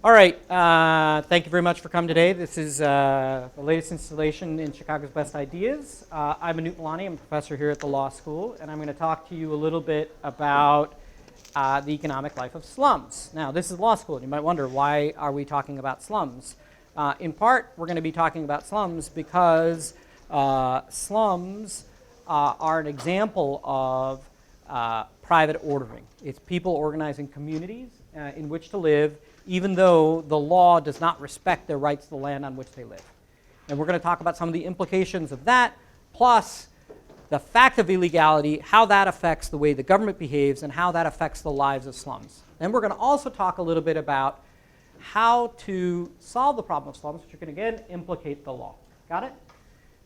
All right, thank you very much for coming today. This is the latest installation in Chicago's Best Ideas. I'm Anup Malani, I'm a professor here at the law school, and I'm going to talk to you a little bit about the economic life of slums. Now, this is law school, and you might wonder, why are we talking about slums? In part, we're going to be talking about slums because slums are an example of private ordering. It's people organizing communities in which to live, even though the law does not respect their rights to the land on which they live. And we're going to talk about some of the implications of that, plus the fact of illegality, how that affects the way the government behaves, and how that affects the lives of slums. Then we're going to also talk a little bit about how to solve the problem of slums, which can again implicate the law. Got it?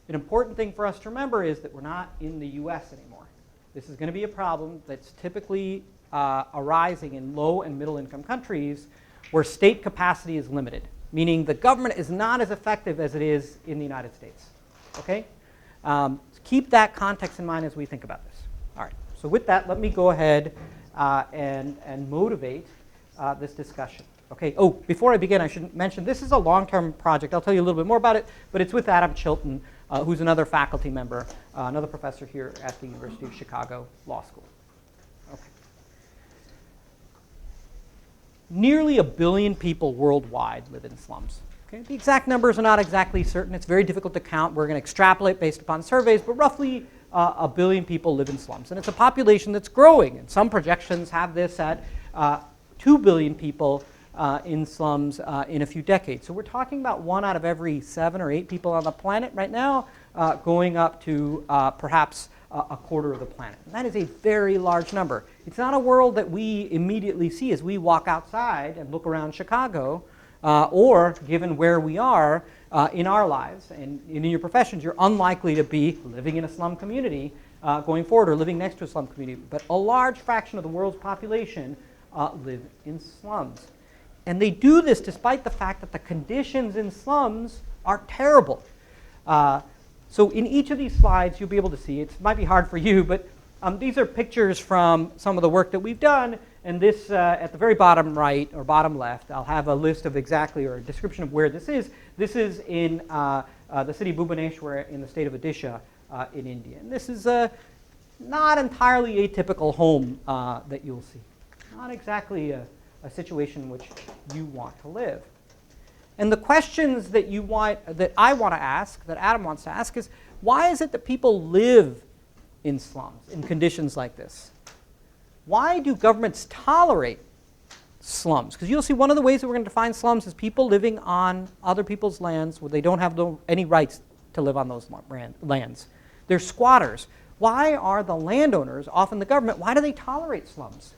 An important thing for us to remember is that we're not in the US anymore. This is going to be a problem that's typically arising in low and middle income countries where state capacity is limited, meaning the government is not as effective as it is in the United States. Okay? Keep that context in mind as we think about this. All right, so with that, let me go ahead and motivate this discussion. Okay, oh, before I begin, I should mention this is a long-term project. I'll tell you a little bit more about it, but it's with Adam Chilton, who's another faculty member, another professor here at the University of Chicago Law School. Okay. Nearly 1 billion people worldwide live in slums. Okay? The exact numbers are not exactly certain. It's very difficult to count. We're going to extrapolate based upon surveys, but roughly 1 billion people live in slums. And it's a population that's growing. And some projections have this at 2 billion people in slums in a few decades. So we're talking about 1 out of every 7 or 8 people on the planet right now, going up to perhaps a quarter of the planet. And that is a very large number. It's not a world that we immediately see as we walk outside and look around Chicago, or given where we are in our lives and in your professions, you're unlikely to be living in a slum community going forward or living next to a slum community. But a large fraction of the world's population live in slums. And they do this despite the fact that the conditions in slums are terrible. So in each of these slides, you'll be able to see, it might be hard for you, but these are pictures from some of the work that we've done. And this, at the very bottom right or bottom left, I'll have a list of exactly, or a description of where this is. This is in the city of Bhubaneswar in the state of Odisha in India. And this is not entirely atypical home that you'll see. Not exactly a situation in which you want to live. And the questions that I want to ask, that Adam wants to ask, is why is it that people live in slums in conditions like this? Why do governments tolerate slums? Because you'll see one of the ways that we're going to define slums is people living on other people's lands where they don't have any rights to live on those lands. They're squatters. Why are the landowners, often the government, why do they tolerate slums?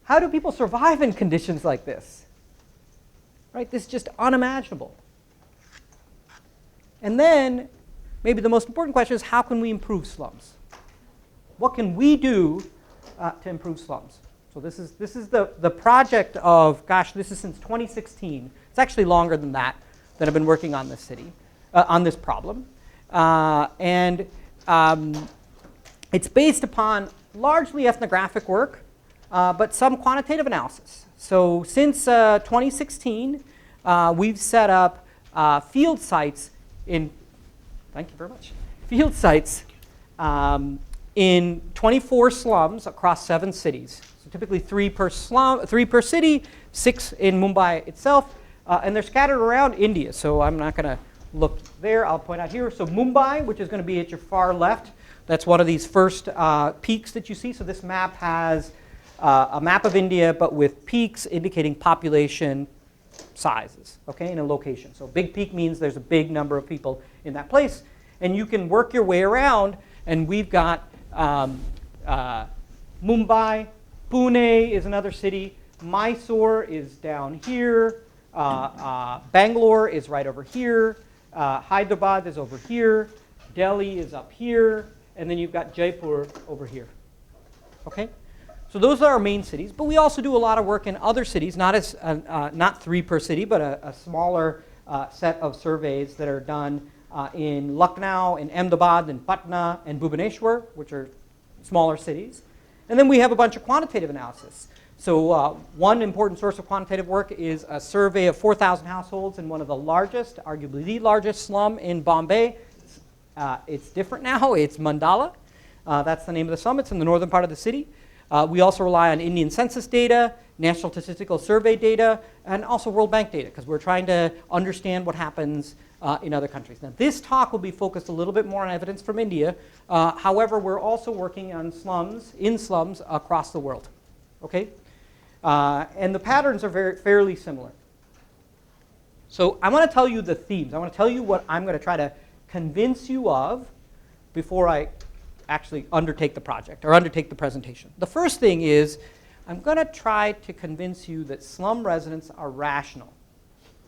How do people survive in conditions like this? Right? This is just unimaginable. And then, maybe the most important question is, how can we improve slums? What can we do to improve slums? So this is the project of, gosh, this is since 2016. It's actually longer than that I've been working on this on this problem. It's based upon largely ethnographic work, but some quantitative analysis. So since 2016, we've set up field sites thank you very much, field sites in 24 slums across 7 cities. So typically 3 per city, 6 in Mumbai itself, and they're scattered around India. So I'm not going to look there. I'll point out here. So Mumbai, which is going to be at your far left, that's one of these first peaks that you see. So this map has a map of India, but with peaks indicating population sizes, okay, in a location. So big peak means there's a big number of people in that place, and you can work your way around. And we've got Mumbai, Pune is another city, Mysore is down here, Bangalore is right over here, Hyderabad is over here, Delhi is up here, and then you've got Jaipur over here. Okay? So those are our main cities, but we also do a lot of work in other cities, not 3 per city, but a smaller set of surveys that are done in Lucknow, in Ahmedabad, in Patna, and Bhubaneswar, which are smaller cities. And then we have a bunch of quantitative analysis. So one important source of quantitative work is a survey of 4,000 households in one of the largest, arguably the largest slum in Bombay. It's different now. It's Mandala. That's the name of the slum. It's in the northern part of the city. We also rely on Indian census data, National Statistical Survey data, and also World Bank data, because we're trying to understand what happens in other countries. Now, this talk will be focused a little bit more on evidence from India. However, we're also working on slums, in slums across the world. Okay? And the patterns are fairly similar. So I want to tell you the themes. I want to tell you what I'm going to try to convince you of before I actually undertake the project or undertake the presentation. The first thing is I'm going to try to convince you that slum residents are rational,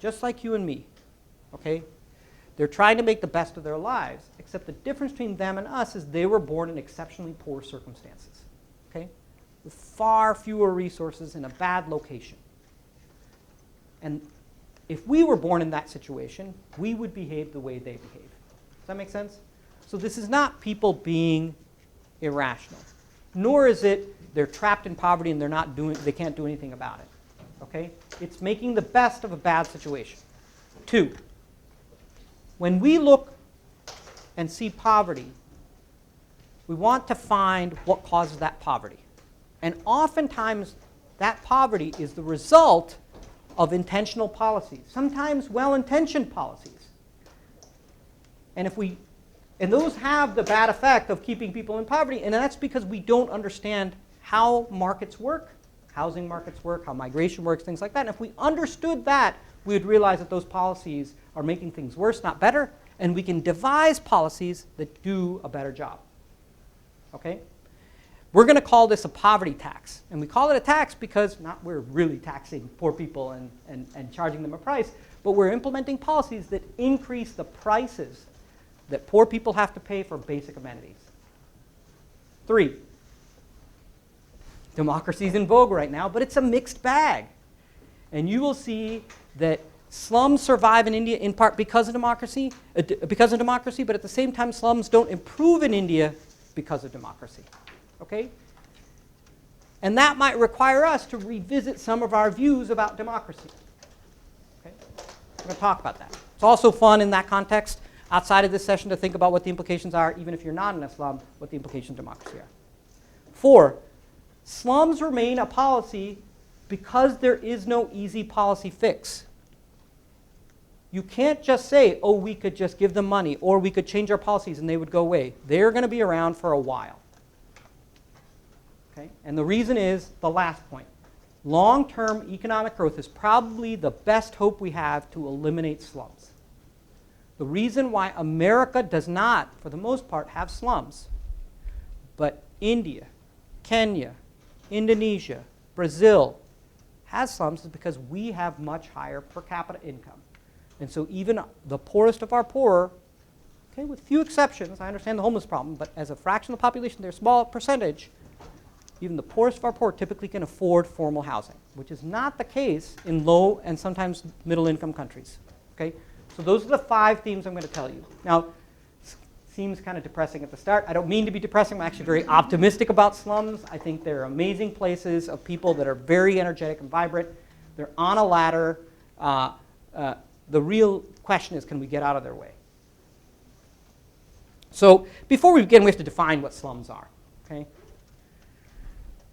just like you and me. Okay? They're trying to make the best of their lives, except the difference between them and us is they were born in exceptionally poor circumstances. Okay? With far fewer resources in a bad location. And if we were born in that situation, we would behave the way they behave. Does that make sense? So this is not people being irrational, nor is it they're trapped in poverty and they can't do anything about it. Okay? It's making the best of a bad situation. 2, when we look and see poverty, we want to find what causes that poverty. And oftentimes, that poverty is the result of intentional policies, sometimes well-intentioned policies. And those have the bad effect of keeping people in poverty, and that's because we don't understand how markets work, housing markets work, how migration works, things like that. And if we understood that, we would realize that those policies are making things worse, not better, and we can devise policies that do a better job. Okay? We're going to call this a poverty tax. And we call it a tax because not we're really taxing poor people and charging them a price, but we're implementing policies that increase the prices that poor people have to pay for basic amenities. 3, democracy is in vogue right now, but it's a mixed bag. And you will see that slums survive in India in part because of democracy, but at the same time slums don't improve in India because of democracy. Okay? And that might require us to revisit some of our views about democracy. Okay? We're going to talk about that. It's also fun in that context, outside of this session, to think about what the implications are, even if you're not in a slum, what the implications of democracy are. 4, slums remain a policy because there is no easy policy fix. You can't just say, oh, we could just give them money, or we could change our policies and they would go away. They're going to be around for a while. Okay? And the reason is the last point. Long-term economic growth is probably the best hope we have to eliminate slums. The reason why America does not, for the most part, have slums, but India, Kenya, Indonesia, Brazil has slums is because we have much higher per capita income. And so even the poorest of our poor, okay, with few exceptions, I understand the homeless problem, but as a fraction of the population, they're a small percentage, even the poorest of our poor typically can afford formal housing, which is not the case in low and sometimes middle income countries. Okay? So those are the 5 themes I'm going to tell you. Now, it seems kind of depressing at the start. I don't mean to be depressing. I'm actually very optimistic about slums. I think they're amazing places of people that are very energetic and vibrant. They're on a ladder. The real question is, can we get out of their way? So before we begin, we have to define what slums are. Okay?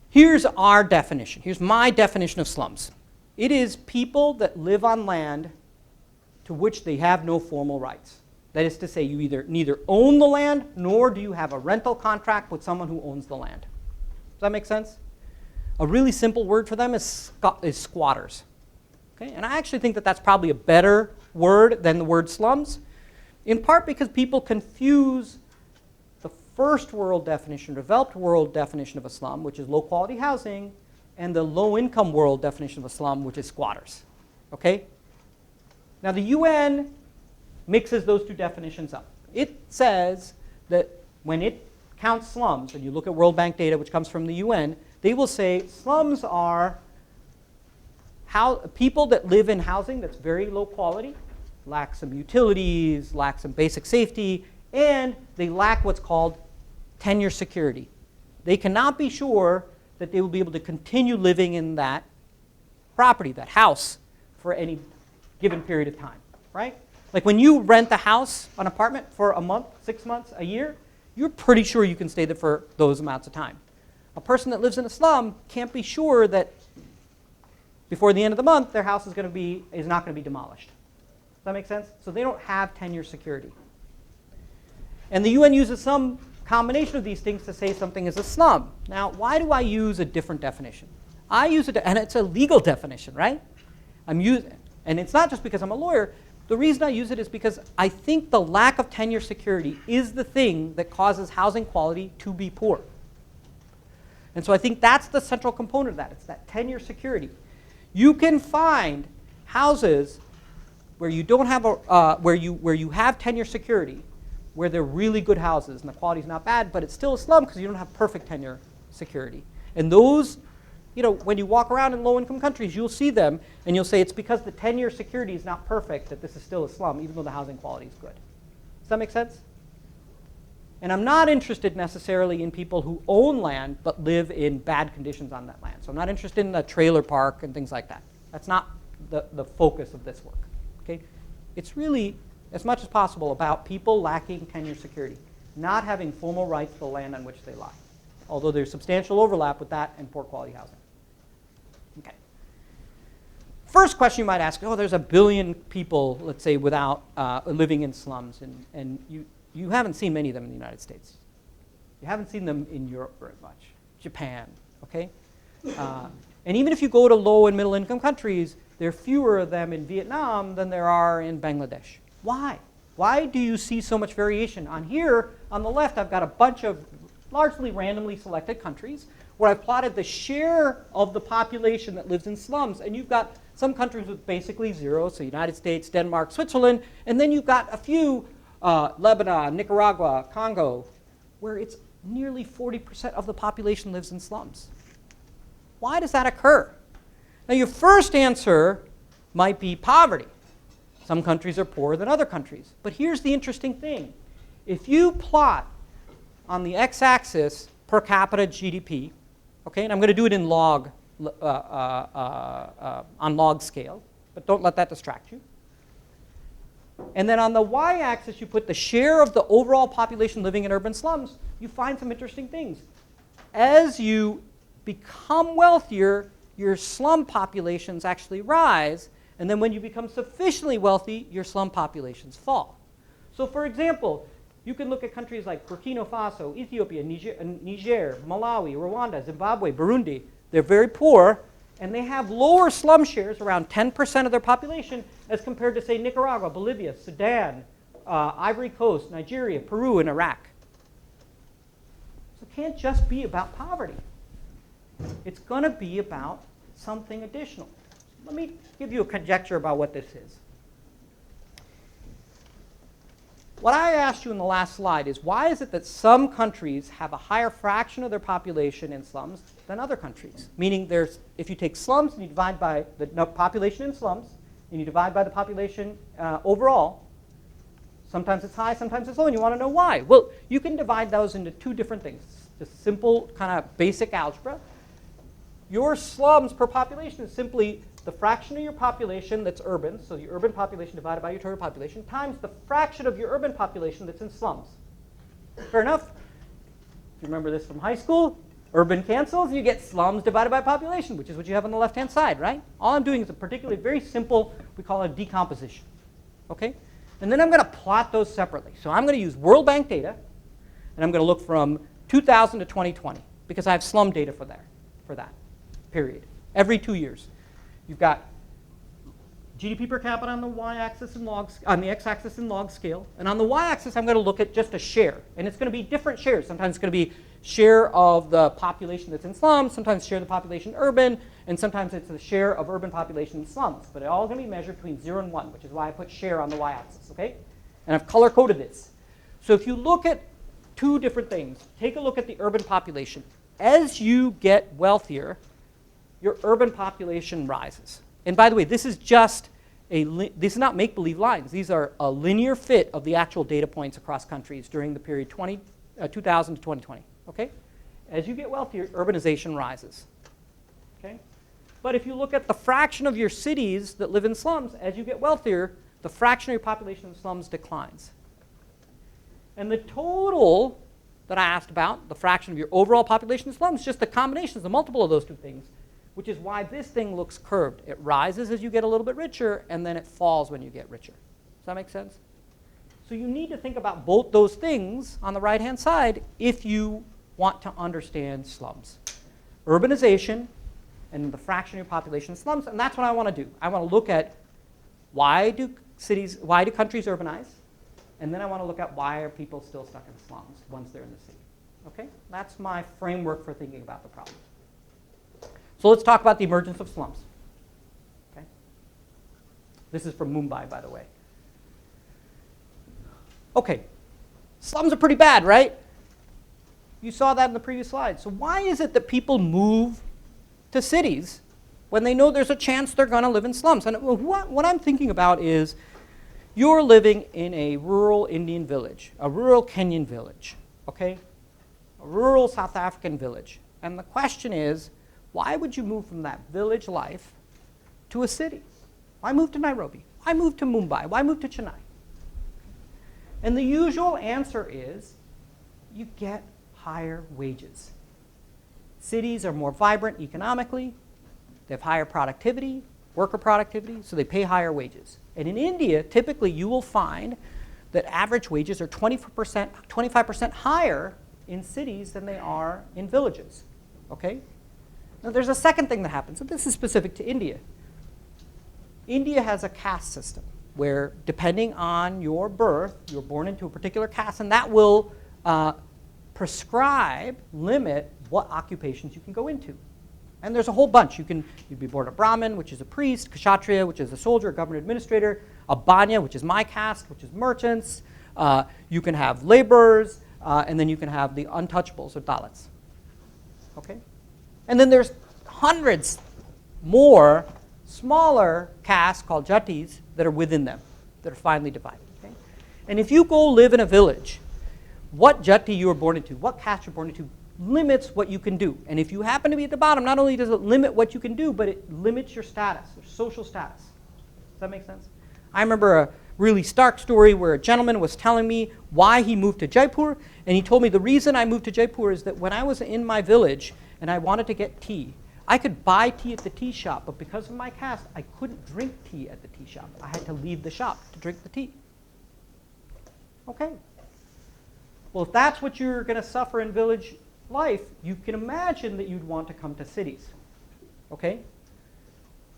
Here's our definition. Here's my definition of slums. It is people that live on land to which they have no formal rights. That is to say, you neither own the land, nor do you have a rental contract with someone who owns the land. Does that make sense? A really simple word for them is squatters. Okay? And I actually think that that's probably a better word than the word slums, in part because people confuse the first world definition, developed world definition of a slum, which is low quality housing, and the low income world definition of a slum, which is squatters. Okay? Now the UN mixes those 2 definitions up. It says that when it counts slums, and you look at World Bank data, which comes from the UN, they will say slums are people that live in housing that's very low quality, lack some utilities, lack some basic safety, and they lack what's called tenure security. They cannot be sure that they will be able to continue living in that property, that house, for any given period of time, right? Like when you rent a house, an apartment, for a month, 6 months, a year, you're pretty sure you can stay there for those amounts of time. A person that lives in a slum can't be sure that before the end of the month, their house is not going to be demolished. Does that make sense? So they don't have tenure security. And the UN uses some combination of these things to say something is a slum. Now, why do I use a different definition? I use it, and it's a legal definition, right? And it's not just because I'm a lawyer. The reason I use it is because I think the lack of tenure security is the thing that causes housing quality to be poor. And so I think that's the central component of that. It's that tenure security. You can find houses where you don't have where you have tenure security, where they're really good houses and the quality's not bad, but it's still a slum because you don't have perfect tenure security. And those, when you walk around in low-income countries, you'll see them and you'll say it's because the tenure security is not perfect that this is still a slum, even though the housing quality is good. Does that make sense? And I'm not interested necessarily in people who own land but live in bad conditions on that land. So I'm not interested in a trailer park and things like that. That's not the focus of this work. Okay? It's really, as much as possible, about people lacking tenure security, not having formal rights to the land on which they lie, although there's substantial overlap with that and poor quality housing. Okay. First question you might ask, there's 1 billion people, let's say, without living in slums, and you haven't seen many of them in the United States. You haven't seen them in Europe very much. Japan, okay? And even if you go to low and middle income countries, there are fewer of them in Vietnam than there are in Bangladesh. Why? Why do you see so much variation? On here, on the left, I've got a bunch of largely randomly selected countries where I've plotted the share of the population that lives in slums. And you've got some countries with basically zero, so United States, Denmark, Switzerland, and then you've got a few Lebanon, Nicaragua, Congo, where it's nearly 40% of the population lives in slums. Why does that occur? Now, your first answer might be poverty. Some countries are poorer than other countries. But here's the interesting thing. If you plot on the x-axis per capita GDP, okay, and I'm going to do it in on log scale, but don't let that distract you. And then on the y-axis, you put the share of the overall population living in urban slums, you find some interesting things. As you become wealthier, your slum populations actually rise, and then when you become sufficiently wealthy, your slum populations fall. So for example, you can look at countries like Burkina Faso, Ethiopia, Niger, Malawi, Rwanda, Zimbabwe, Burundi. They're very poor, and they have lower slum shares, around 10% of their population, as compared to, say, Nicaragua, Bolivia, Sudan, Ivory Coast, Nigeria, Peru, and Iraq. So it can't just be about poverty. It's going to be about something additional. Let me give you a conjecture about what this is. What I asked you in the last slide is, why is it that some countries have a higher fraction of their population in slums than other countries? Meaning, if you take slums and you divide by the population in slums, and you divide by the population overall, sometimes it's high, sometimes it's low, and you want to know why. Well, you can divide those into two different things. Just simple, kind of basic algebra. Your slums per population is simply the fraction of your population that's urban, so your urban population divided by your total population, times the fraction of your urban population that's in slums. Fair enough? If you remember this from high school, urban cancels, and you get slums divided by population, which is what you have on the left-hand side, right? All I'm doing is a particularly very simple, we call it decomposition. Okay? And then I'm going to plot those separately. So I'm going to use World Bank data, and I'm going to look from 2000 to 2020, because I have slum data for that period, every 2 years. You've got GDP per capita on the y-axis and on the x-axis in log scale, and on the y-axis I'm going to look at just a share, and it's going to be different shares. Sometimes it's going to be share of the population that's in slums, sometimes share of the population urban, and sometimes it's the share of urban population in slums. But it's all going to be measured between 0 and 1, which is why I put share on the y-axis. Okay, and I've color-coded this. So if you look at two different things, take a look at the urban population. As you get wealthier, your urban population rises. And by the way, this is just this is not make-believe lines. These are a linear fit of the actual data points across countries during the period 2000 to 2020. Okay? as you get wealthier, urbanization rises. Okay? But if you look at the fraction of your cities that live in slums, as you get wealthier, the fraction of your population in slums declines. And the total that I asked about, the fraction of your overall population in slums, just the combinations, the multiple of those two things, which is why this thing looks curved. It rises as you get a little bit richer, and then it falls when you get richer. Does that make sense? So you need to think about both those things on the right-hand side if you want to understand slums. Urbanization and the fraction of your population in slums, and that's what I want to do. I want to look at why do countries urbanize, and then I want to look at why are people still stuck in slums once they're in the city. Okay? That's my framework for thinking about the problem. So let's talk about the emergence of slums. Okay? This is from Mumbai, by the way. Okay, slums are pretty bad, right? You saw that in the previous slide. So why is it that people move to cities when they know there's a chance they're going to live in slums? And what I'm thinking about is you're living in a rural Indian village, a rural Kenyan village, okay? A rural South African village. And the question is, why would you move from that village life to a city? Why move to Nairobi? Why move to Mumbai? Why move to Chennai? And the usual answer is you get higher wages. Cities are more vibrant economically. They have higher productivity, worker productivity, so they pay higher wages. And in India, typically you will find that average wages are 25% higher in cities than they are in villages. Okay? Now there's a second thing that happens, and this is specific to India. India has a caste system where depending on your birth, you're born into a particular caste, and that will limit what occupations you can go into. And there's a whole bunch. You'd be born a Brahmin, which is a priest, Kshatriya, which is a soldier, a government administrator, a Banya, which is my caste, which is merchants. You can have laborers, and then you can have the untouchables, or Dalits. Okay? And then there's hundreds more smaller castes called jatis that are within them, that are finely divided. Okay? And if you go live in a village, what jati you were born into, what caste you're born into, limits what you can do. And if you happen to be at the bottom, not only does it limit what you can do, but it limits your status, your social status. Does that make sense? I remember a really stark story where a gentleman was telling me why he moved to Jaipur, and he told me the reason I moved to Jaipur is that when I was in my village and I wanted to get tea, I could buy tea at the tea shop, but because of my caste, I couldn't drink tea at the tea shop. I had to leave the shop to drink the tea. Okay. Well, if that's what you're going to suffer in village life, you can imagine that you'd want to come to cities. Okay?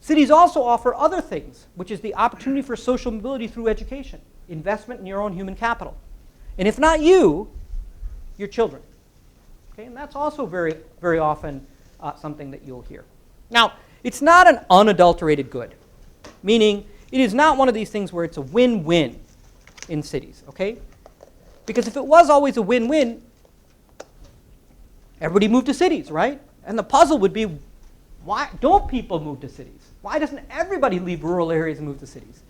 Cities also offer other things, which is the opportunity for social mobility through education, investment in your own human capital. And if not you, your children. Okay? And that's also very, very often something that you'll hear. Now, it's not an unadulterated good, meaning it is not one of these things where it's a win-win in cities, okay? Because if it was always a win-win, everybody moved to cities, right? And the puzzle would be, why don't people move to cities? Why doesn't everybody leave rural areas and move to cities?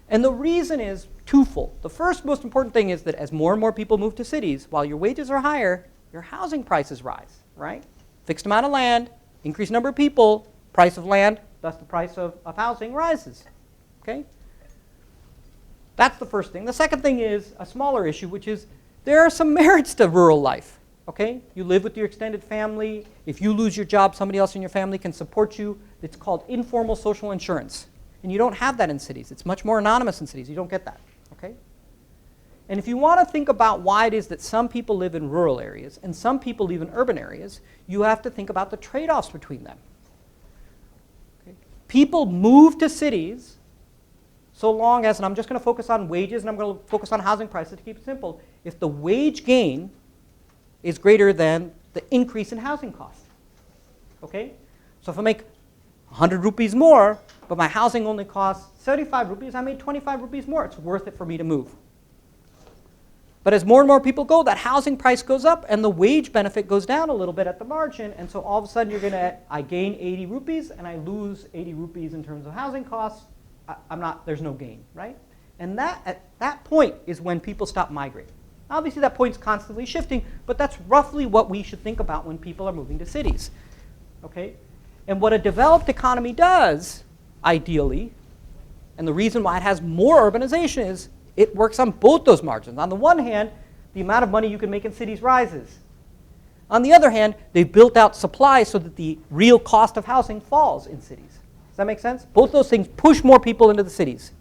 And the reason is twofold. The first most important thing is that as more and more people move to cities, while your wages are higher, your housing prices rise, right? Fixed amount of land, increased number of people, price of land, thus the price of housing rises, okay? That's the first thing. The second thing is a smaller issue, which is there are some merits to rural life, okay? You live with your extended family. If you lose your job, somebody else in your family can support you. It's called informal social insurance. And you don't have that in cities. It's much more anonymous in cities. You don't get that, okay? And if you want to think about why it is that some people live in rural areas and some people live in urban areas, you have to think about the trade-offs between them. Okay? People move to cities so long as, and I'm just going to focus on wages and I'm going to focus on housing prices to keep it simple, if the wage gain is greater than the increase in housing costs. Okay? So if I make 100 rupees more, but my housing only costs 75 rupees, I made 25 rupees more. It's worth it for me to move. But as more and more people go, that housing price goes up and the wage benefit goes down a little bit at the margin, and so all of a sudden I gain 80 rupees and I lose 80 rupees in terms of housing costs. There's no gain, right? And at that point is when people stop migrating. Obviously, that point's constantly shifting, but that's roughly what we should think about when people are moving to cities. Okay? And what a developed economy does, ideally, and the reason why it has more urbanization is it works on both those margins. On the one hand, the amount of money you can make in cities rises. On the other hand, they've built out supply so that the real cost of housing falls in cities. Does that make sense? Both those things push more people into the cities.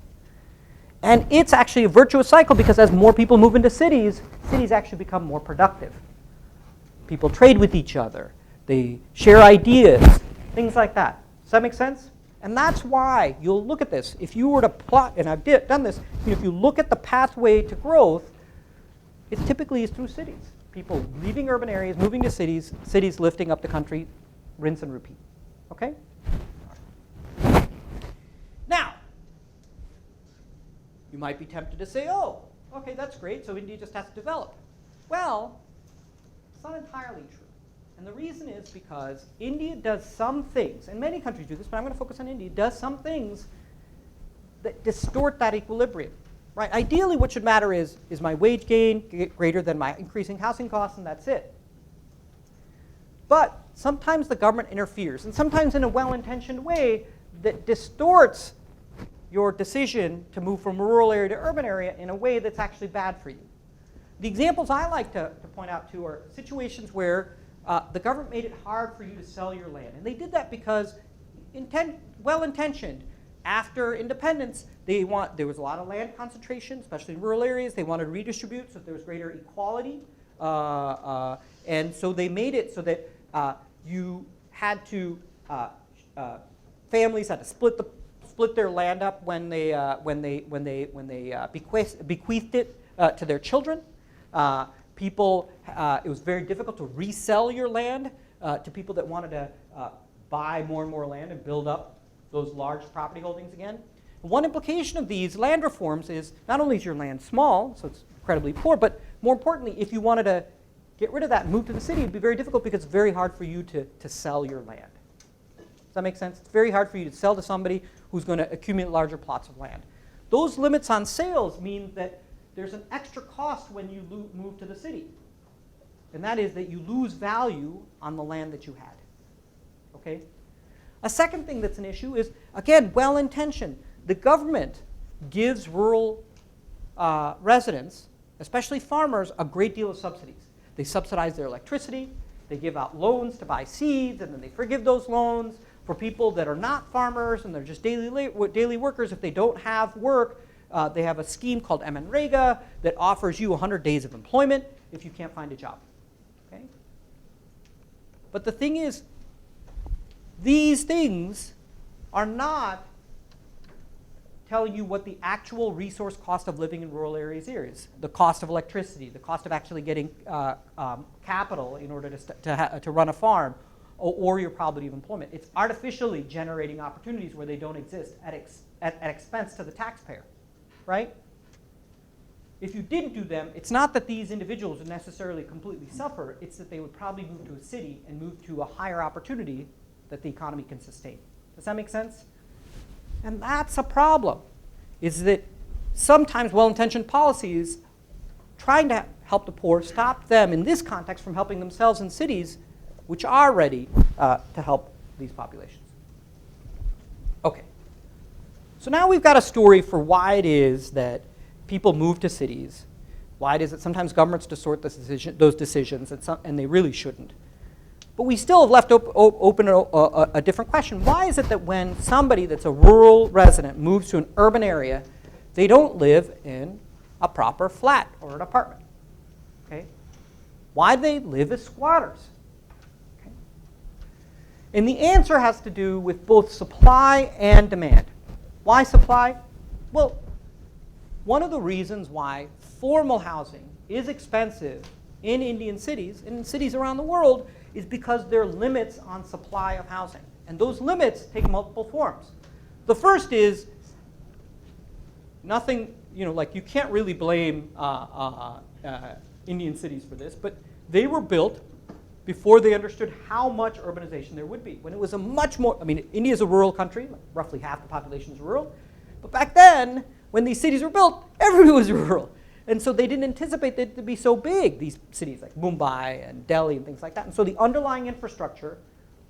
And it's actually a virtuous cycle because as more people move into cities, cities actually become more productive. People trade with each other. They share ideas, things like that. Does that make sense? And that's why you'll look at this. If you were to plot, and I've done this, if you look at the pathway to growth, it typically is through cities. People leaving urban areas, moving to cities, cities lifting up the country, rinse and repeat. Okay? Now, you might be tempted to say, oh, okay, that's great, so India just has to develop. Well, it's not entirely true. And the reason is because India does some things, and many countries do this, but I'm going to focus on India, does some things that distort that equilibrium. Right? Ideally, what should matter is my wage gain greater than my increasing housing costs, and that's it. But sometimes the government interferes, and sometimes in a well-intentioned way that distorts your decision to move from a rural area to urban area in a way that's actually bad for you. The examples I like to point out to are situations where the government made it hard for you to sell your land. And they did that because, well-intentioned, after independence, there was a lot of land concentration, especially in rural areas. They wanted to redistribute so that there was greater equality. And so they made it so that you had to, families had to split their land up when they bequeathed it to their children. It was very difficult to resell your land to people that wanted to buy more and more land and build up those large property holdings again. One implication of these land reforms is not only is your land small, so it's incredibly poor, but more importantly, if you wanted to get rid of that and move to the city, it'd be very difficult because it's very hard for you to sell your land. Does that make sense? It's very hard for you to sell to somebody who's going to accumulate larger plots of land. Those limits on sales mean that there's an extra cost when you move to the city. And that is that you lose value on the land that you had. Okay? A second thing that's an issue is, again, well-intentioned. The government gives rural residents, especially farmers, a great deal of subsidies. They subsidize their electricity. They give out loans to buy seeds, and then they forgive those loans. For people that are not farmers and they're just daily workers, if they don't have work, they have a scheme called MNREGA that offers you 100 days of employment if you can't find a job. Okay? But the thing is, these things are not telling you what the actual resource cost of living in rural areas is. The cost of electricity, the cost of actually getting capital in order to run a farm, or your probability of employment. It's artificially generating opportunities where they don't exist at expense to the taxpayer, right? If you didn't do them, it's not that these individuals would necessarily completely suffer, it's that they would probably move to a city and move to a higher opportunity that the economy can sustain. Does that make sense? And that's a problem, is that sometimes well-intentioned policies trying to help the poor stop them in this context from helping themselves in cities which are ready to help these populations. Okay. So now we've got a story for why it is that people move to cities, why it is that sometimes governments distort those decisions, and they really shouldn't. But we still have left open a different question. Why is it that when somebody that's a rural resident moves to an urban area, they don't live in a proper flat or an apartment? Okay? Why do they live as squatters? Okay. And the answer has to do with both supply and demand. Why supply? Well, one of the reasons why formal housing is expensive in Indian cities and in cities around the world is because there are limits on supply of housing. And those limits take multiple forms. The first is nothing, like you can't really blame Indian cities for this, but they were built before they understood how much urbanization there would be. When it was a much more, India is a rural country, roughly half the population is rural, but back then, when these cities were built, everybody was rural. And so they didn't anticipate that to be so big, these cities like Mumbai and Delhi and things like that. And so the underlying infrastructure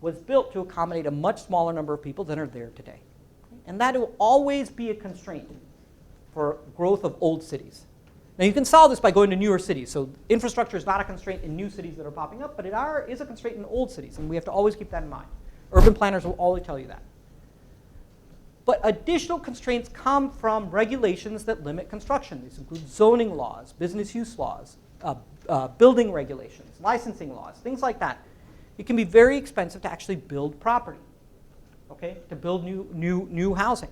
was built to accommodate a much smaller number of people than are there today. And that will always be a constraint for growth of old cities. Now you can solve this by going to newer cities. So infrastructure is not a constraint in new cities that are popping up, but it is a constraint in old cities, and we have to always keep that in mind. Urban planners will always tell you that. But additional constraints come from regulations that limit construction. These include zoning laws, business use laws, building regulations, licensing laws, things like that. It can be very expensive to actually build property, okay, to build new housing.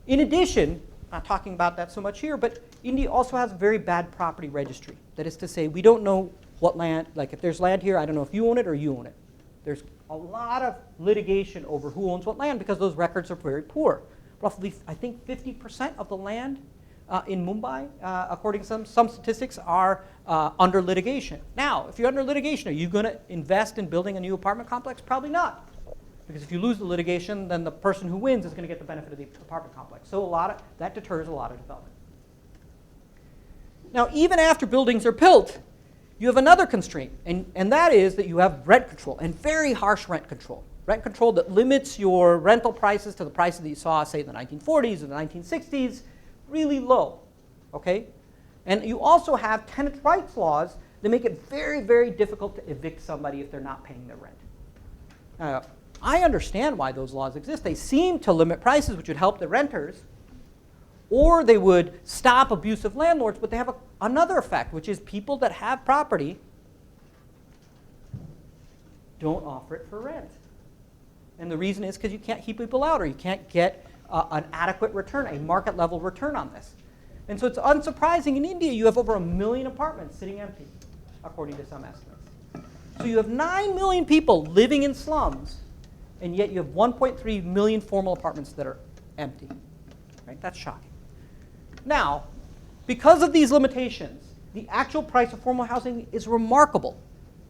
In addition, not talking about that so much here, but India also has a very bad property registry. That is to say, we don't know what land, like if there's land here, I don't know if you own it or you own it. There's a lot of litigation over who owns what land because those records are very poor. Roughly, I think 50% of the land in Mumbai, according to some statistics, are under litigation. Now, if you're under litigation, are you going to invest in building a new apartment complex? Probably not. Because if you lose the litigation, then the person who wins is going to get the benefit of the apartment complex. So that deters a lot of development. Now, even after buildings are built, you have another constraint, and that is that you have rent control, and very harsh rent control. Rent control that limits your rental prices to the prices that you saw, say, in the 1940s or the 1960s, really low, okay? And you also have tenant rights laws that make it very, very difficult to evict somebody if they're not paying their rent. I understand why those laws exist. They seem to limit prices, which would help the renters, or they would stop abusive landlords, but they have another effect, which is people that have property don't offer it for rent. And the reason is because you can't keep people out, or you can't get an adequate return, a market level return on this. And so it's unsurprising in India you have over 1 million apartments sitting empty, according to some estimates. So you have 9 million people living in slums, and yet you have 1.3 million formal apartments that are empty. Right? That's shocking. Now, because of these limitations, the actual price of formal housing is remarkable.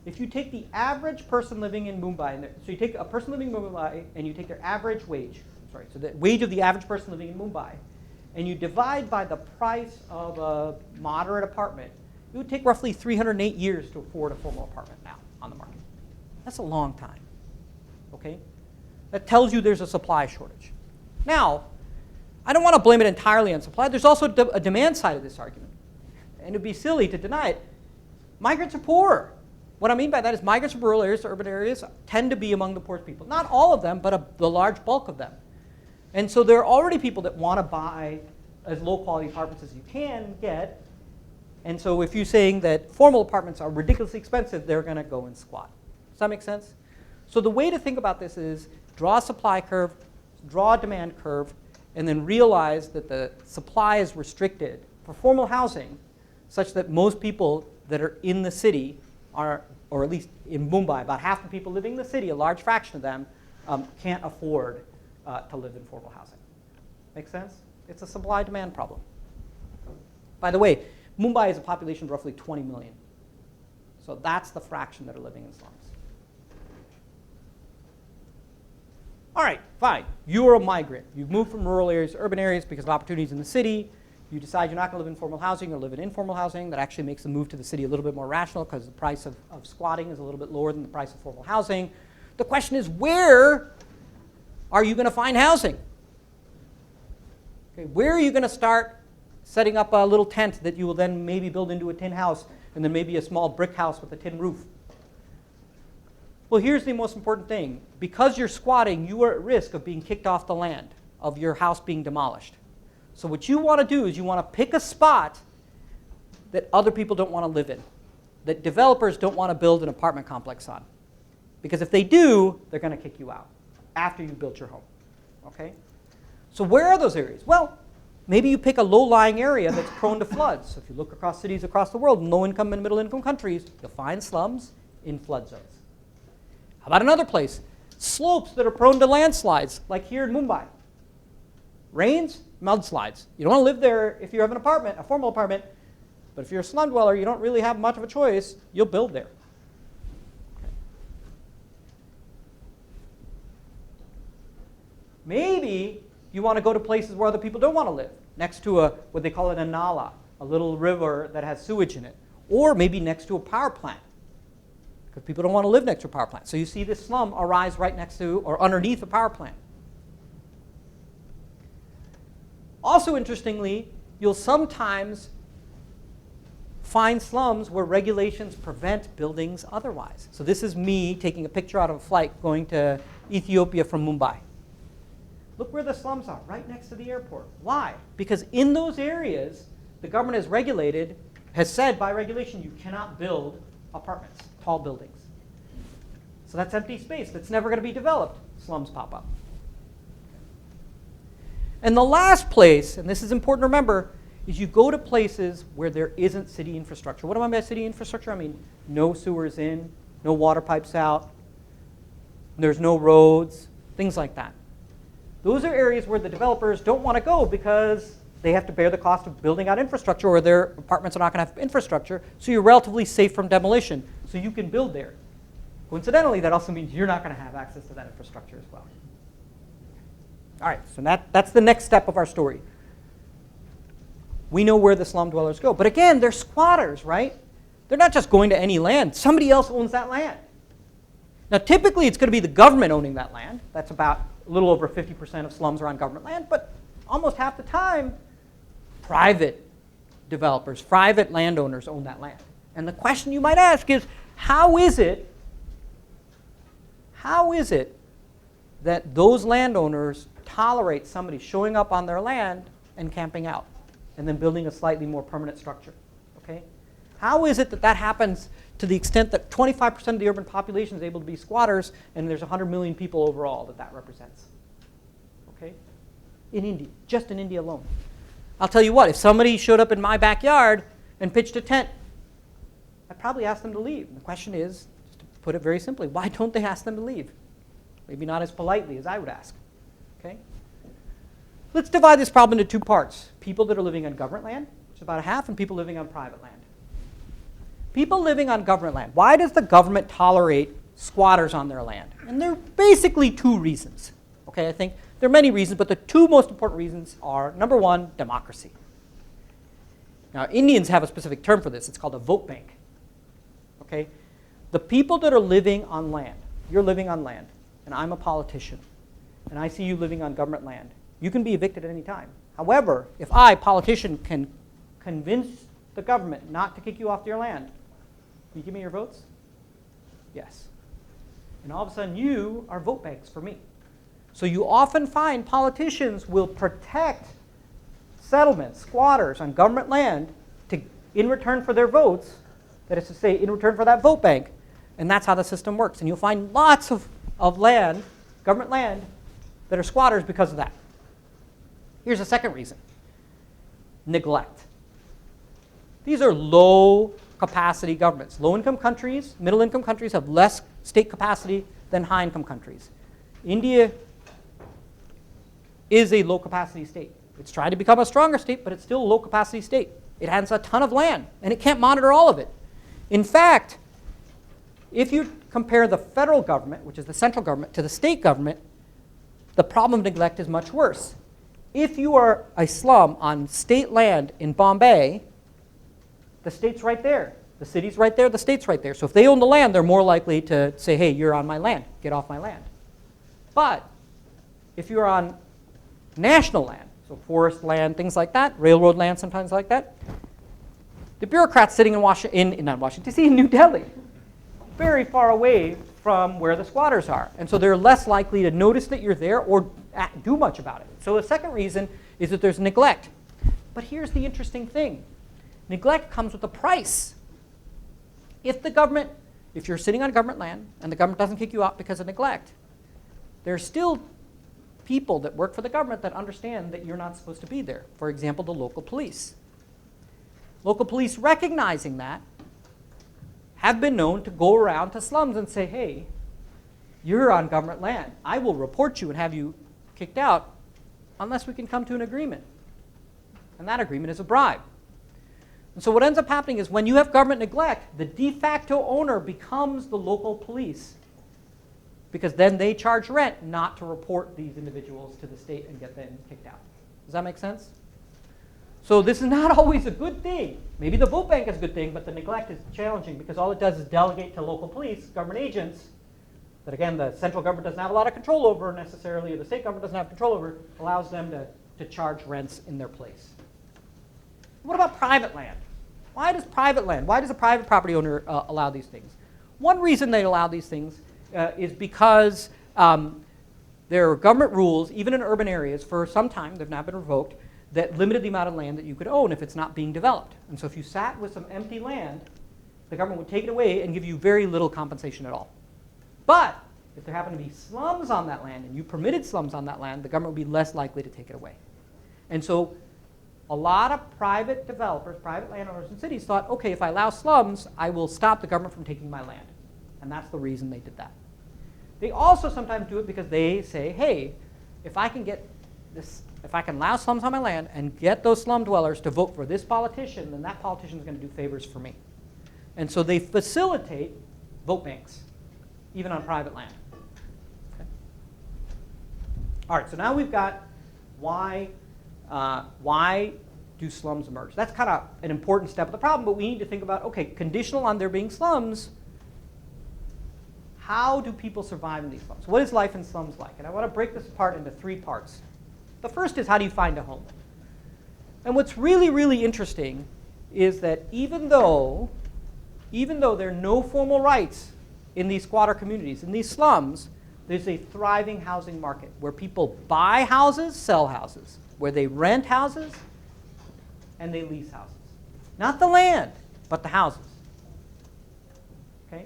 If you take the average person living in Mumbai, so you take a person living in Mumbai and you take their average wage, so the wage of the average person living in Mumbai, and you divide by the price of a moderate apartment, it would take roughly 308 years to afford a formal apartment now on the market. That's a long time, okay? That tells you there's a supply shortage. Now, I don't want to blame it entirely on supply. There's also a demand side of this argument. And it would be silly to deny it. Migrants are poor. What I mean by that is migrants from rural areas to urban areas tend to be among the poorest people. Not all of them, but the large bulk of them. And so there are already people that want to buy as low quality apartments as you can get. And so if you're saying that formal apartments are ridiculously expensive, they're going to go and squat. Does that make sense? So the way to think about this is draw a supply curve, draw a demand curve, and then realize that the supply is restricted for formal housing such that most people that are in the city are, or at least in Mumbai, about half the people living in the city, a large fraction of them, can't afford to live in formal housing. Make sense? It's a supply-demand problem. By the way, Mumbai has a population of roughly 20 million. So that's the fraction that are living in slums. All right, fine. You're a migrant. You've moved from rural areas to urban areas because of opportunities in the city. You decide you're not going to live in formal housing or live in informal housing. That actually makes the move to the city a little bit more rational because the price of squatting is a little bit lower than the price of formal housing. The question is, where are you going to find housing? Okay, where are you going to start setting up a little tent that you will then maybe build into a tin house and then maybe a small brick house with a tin roof? Well, here's the most important thing. Because you're squatting, you are at risk of being kicked off the land, of your house being demolished. So what you want to do is you want to pick a spot that other people don't want to live in, that developers don't want to build an apartment complex on. Because if they do, they're going to kick you out after you built your home. Okay? So where are those areas? Well, maybe you pick a low-lying area that's prone to floods. So if you look across cities across the world, in low-income and middle-income countries, you'll find slums in flood zones. How about another place? Slopes that are prone to landslides, like here in Mumbai. Rains, mudslides. You don't want to live there if you have an apartment, a formal apartment, but if you're a slum dweller, you don't really have much of a choice. You'll build there. Okay. Maybe you want to go to places where other people don't want to live. next to what they call a nala, a little river that has sewage in it, or maybe next to a power plant, because people don't want to live next to a power plant. So you see this slum arise right next to or underneath a power plant. Also, interestingly, you'll sometimes find slums where regulations prevent buildings otherwise. So this is me taking a picture out of a flight going to Ethiopia from Mumbai. Look where the slums are, right next to the airport. Why? Because in those areas, the government has said by regulation, you cannot build apartments, tall buildings. So that's empty space that's never going to be developed. Slums pop up. And the last place, and this is important to remember, is you go to places where there isn't city infrastructure. What do I mean by city infrastructure? I mean no sewers in, no water pipes out, there's no roads, things like that. Those are areas where the developers don't want to go because they have to bear the cost of building out infrastructure, or their apartments are not going to have infrastructure, so you're relatively safe from demolition, so you can build there. Coincidentally, that also means you're not going to have access to that infrastructure as well. All right, so that's the next step of our story. We know where the slum dwellers go. But again, they're squatters, right? They're not just going to any land. Somebody else owns that land. Now, typically, it's going to be the government owning that land. That's about a little over 50% of slums are on government land. But almost half the time, private developers, private landowners own that land. And the question you might ask is, how is it that those landowners tolerate somebody showing up on their land and camping out, and then building a slightly more permanent structure? Okay? How is it that that happens to the extent that 25% of the urban population is able to be squatters, and there's 100 million people overall that represents? Okay? In India, just in India alone. I'll tell you what, if somebody showed up in my backyard and pitched a tent, I'd probably ask them to leave. And the question is, just to put it very simply, why don't they ask them to leave? Maybe not as politely as I would ask. Okay? Let's divide this problem into two parts. People that are living on government land, which is about a half, and people living on private land. People living on government land. Why does the government tolerate squatters on their land? And there are basically two reasons. Okay, I think there are many reasons, but the two most important reasons are, number one, democracy. Now, Indians have a specific term for this. It's called a vote bank. Okay? The people that are living on land, you're living on land, and I'm a politician, and I see you living on government land, you can be evicted at any time. However, if I, politician, can convince the government not to kick you off your land, will you give me your votes? Yes. And all of a sudden, you are vote banks for me. So you often find politicians will protect settlements, squatters on government land in return for their votes, that is to say, in return for that vote bank. And that's how the system works. And you'll find lots of land, government land, that are squatters because of that. Here's a second reason. Neglect. These are low-capacity governments. Low-income countries, middle-income countries have less state capacity than high-income countries. India is a low-capacity state. It's trying to become a stronger state, but it's still a low-capacity state. It has a ton of land, and it can't monitor all of it. In fact, if you compare the federal government, which is the central government, to the state government, the problem of neglect is much worse. If you are a slum on state land in Bombay, the state's right there. The city's right there, the state's right there. So if they own the land, they're more likely to say, hey, you're on my land, get off my land. But if you're on national land, so forest land, things like that, railroad land, sometimes like that, the bureaucrats sitting in not Washington, D.C., in New Delhi, very far away from where the squatters are. And so they're less likely to notice that you're there or do much about it. So the second reason is that there's neglect. But here's the interesting thing. Neglect comes with a price. If you're sitting on government land and the government doesn't kick you out because of neglect, there are still people that work for the government that understand that you're not supposed to be there. For example, the local police. Local police, recognizing that, have been known to go around to slums and say, hey, you're on government land. I will report you and have you kicked out unless we can come to an agreement. And that agreement is a bribe. And so what ends up happening is when you have government neglect, the de facto owner becomes the local police, because then they charge rent not to report these individuals to the state and get them kicked out. Does that make sense? So this is not always a good thing. Maybe the vote bank is a good thing, but the neglect is challenging because all it does is delegate to local police, government agents, that again the central government doesn't have a lot of control over necessarily, or the state government doesn't have control over, allows them to charge rents in their place. What about private land? Why does a private property owner allow these things? One reason they allow these things is because there are government rules, even in urban areas, for some time, they've now been revoked, that limited the amount of land that you could own if it's not being developed. And so if you sat with some empty land, the government would take it away and give you very little compensation at all. But if there happened to be slums on that land and you permitted slums on that land, the government would be less likely to take it away. And so a lot of private developers, private landowners in cities thought, okay, if I allow slums, I will stop the government from taking my land. And that's the reason they did that. They also sometimes do it because they say, hey, if I can allow slums on my land and get those slum dwellers to vote for this politician, then that politician is going to do favors for me. And so they facilitate vote banks, even on private land. Okay. All right, so now we've got why do slums emerge? That's kind of an important step of the problem, but we need to think about, okay, conditional on there being slums, how do people survive in these slums? What is life in slums like? And I want to break this apart into 3 parts. The first is, how do you find a home? And what's really, really interesting is that even though there are no formal rights in these squatter communities, in these slums, there's a thriving housing market where people buy houses, sell houses, where they rent houses, and they lease houses. Not the land, but the houses. Okay?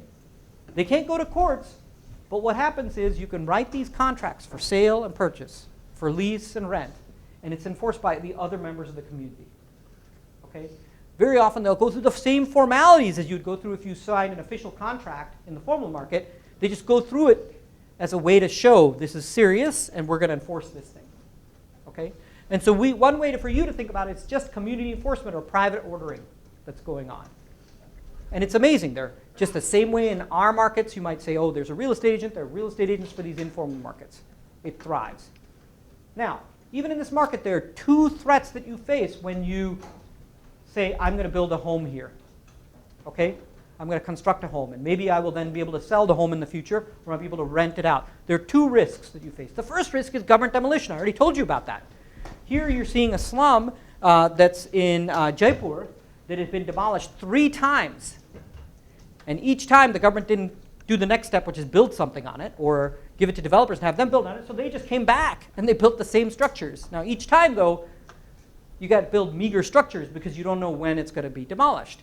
They can't go to courts, but what happens is you can write these contracts for sale and purchase, for lease and rent, and it's enforced by the other members of the community. Okay? Very often they'll go through the same formalities as you'd go through if you signed an official contract in the formal market. They just go through it as a way to show this is serious and we're going to enforce this thing. Okay? And so one way for you to think about it is just community enforcement or private ordering that's going on. And it's amazing. They're just the same way in our markets. You might say, oh, there's a real estate agent. There are real estate agents for these informal markets. It thrives. Now, even in this market, there are 2 threats that you face when you say, I'm going to build a home here. Okay? I'm going to construct a home, and maybe I will then be able to sell the home in the future, or I'll be able to rent it out. There are 2 risks that you face. The first risk is government demolition. I already told you about that. Here you're seeing a slum that's in Jaipur that has been demolished 3 times. And each time the government didn't do the next step, which is build something on it, or give it to developers and have them build on it, so they just came back and they built the same structures. Now each time, though, you got to build meager structures because you don't know when it's going to be demolished.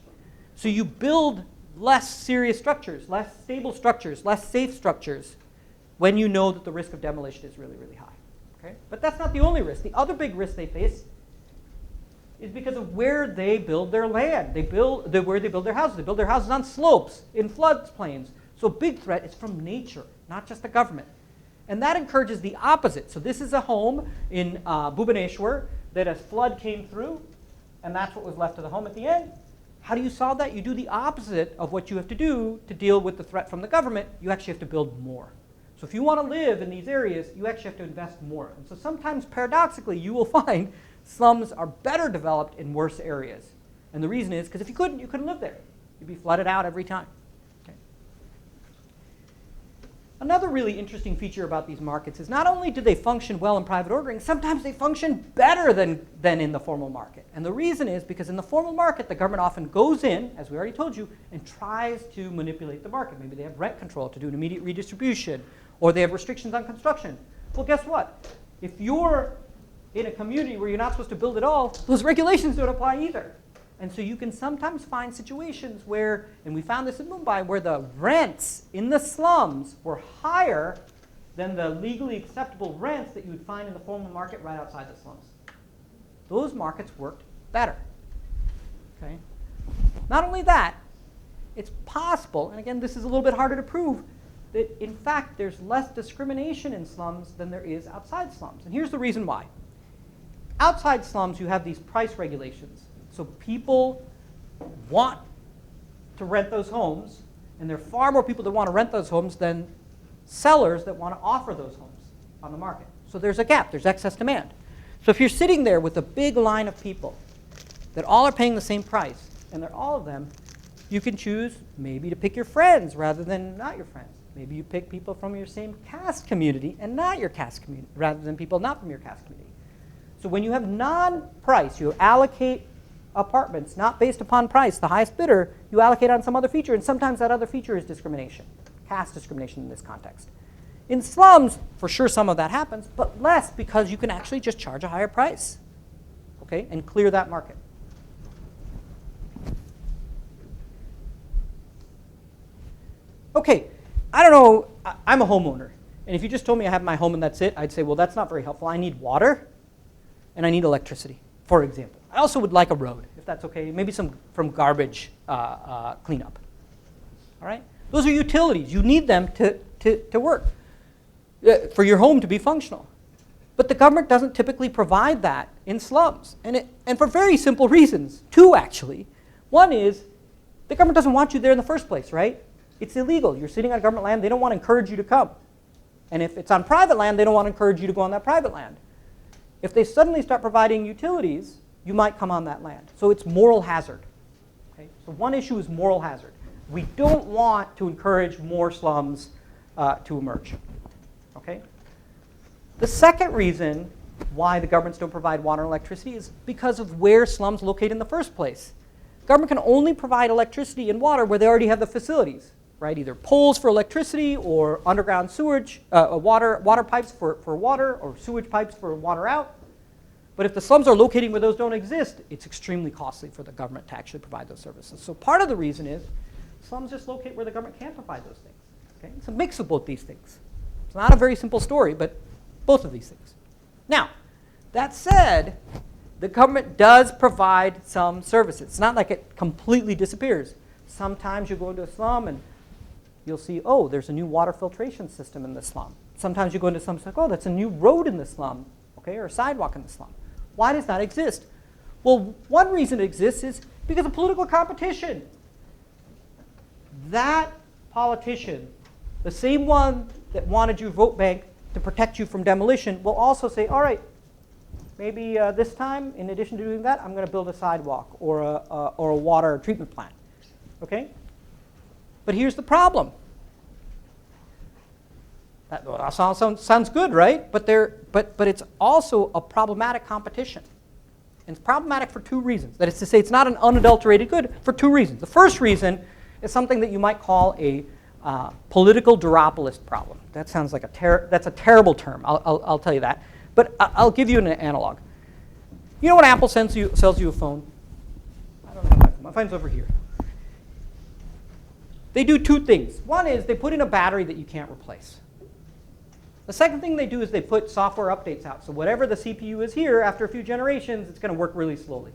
So you build less serious structures, less stable structures, less safe structures when you know that the risk of demolition is really, really high. Okay? But that's not the only risk. The other big risk they face is because of where they build their land. Where they build their houses. They build their houses on slopes, in floodplains. So a big threat is from nature, not just the government. And that encourages the opposite. So this is a home in Bhubaneswar that a flood came through, and that's what was left of the home at the end. How do you solve that? You do the opposite of what you have to do to deal with the threat from the government. You actually have to build more. So if you want to live in these areas, you actually have to invest more. And so sometimes, paradoxically, you will find slums are better developed in worse areas. And the reason is because if you couldn't live there. You'd be flooded out every time. Okay. Another really interesting feature about these markets is not only do they function well in private ordering, sometimes they function better than in the formal market. And the reason is because in the formal market, the government often goes in, as we already told you, and tries to manipulate the market. Maybe they have rent control to do an immediate redistribution, or they have restrictions on construction. Well, guess what? If you're in a community where you're not supposed to build at all, those regulations don't apply either. And so you can sometimes find situations where, and we found this in Mumbai, where the rents in the slums were higher than the legally acceptable rents that you would find in the formal market right outside the slums. Those markets worked better. Okay? Not only that, it's possible, and again, this is a little bit harder to prove, that in fact there's less discrimination in slums than there is outside slums. And here's the reason why. Outside slums, you have these price regulations. So people want to rent those homes, and there are far more people that want to rent those homes than sellers that want to offer those homes on the market. So there's a gap. There's excess demand. So if you're sitting there with a big line of people, that all are paying the same price, and they're all of them, you can choose maybe to pick your friends rather than not your friends. Maybe you pick people from your same caste community and not your caste community, rather than people not from your caste community. So when you have non-price, you allocate apartments not based upon price, the highest bidder, you allocate on some other feature, and sometimes that other feature is discrimination, caste discrimination in this context. In slums, for sure some of that happens, but less because you can actually just charge a higher price, okay, and clear that market. Okay, I don't know, I'm a homeowner, and if you just told me I have my home and that's it, I'd say, well, that's not very helpful. I need water, and I need electricity, for example. I also would like a road, if that's okay, maybe some from garbage cleanup. All right? Those are utilities. You need them to work, for your home to be functional. But the government doesn't typically provide that in slums, and for very simple reasons. Two, actually. One is the government doesn't want you there in the first place, right? It's illegal. You're sitting on government land. They don't want to encourage you to come. And if it's on private land, they don't want to encourage you to go on that private land. If they suddenly start providing utilities, you might come on that land. So it's moral hazard. Okay? So one issue is moral hazard. We don't want to encourage more slums to emerge. Okay? The second reason why the governments don't provide water and electricity is because of where slums locate in the first place. Government can only provide electricity and water where they already have the facilities, right? Either poles for electricity or underground sewage, water pipes for water, or sewage pipes for water out. But if the slums are locating where those don't exist, it's extremely costly for the government to actually provide those services. So part of the reason is slums just locate where the government can't provide those things. Okay? It's a mix of both these things. It's not a very simple story, but both of these things. Now, that said, the government does provide some services. It's not like it completely disappears. Sometimes you go into a slum and you'll see, oh, there's a new water filtration system in the slum. Sometimes you go into some, like, oh, that's a new road in the slum, okay, or a sidewalk in the slum. Why does that exist? Well, one reason it exists is because of political competition. That politician, the same one that wanted your vote bank to protect you from demolition, will also say, all right, maybe this time, in addition to doing that, I'm going to build a sidewalk or a water treatment plant. Okay? But here's the problem. That sounds good, right? But it's also a problematic competition. And it's problematic for two reasons. That is to say, it's not an unadulterated good for two reasons. The first reason is something that you might call a political duopolist problem. That sounds like that's a terrible term. I'll tell you that. But I'll give you an analog. You know when Apple sells you a phone? I don't have my phone. My phone's over here. They do two things. One is they put in a battery that you can't replace. The second thing they do is they put software updates out. So whatever the CPU is here, after a few generations, it's going to work really slowly,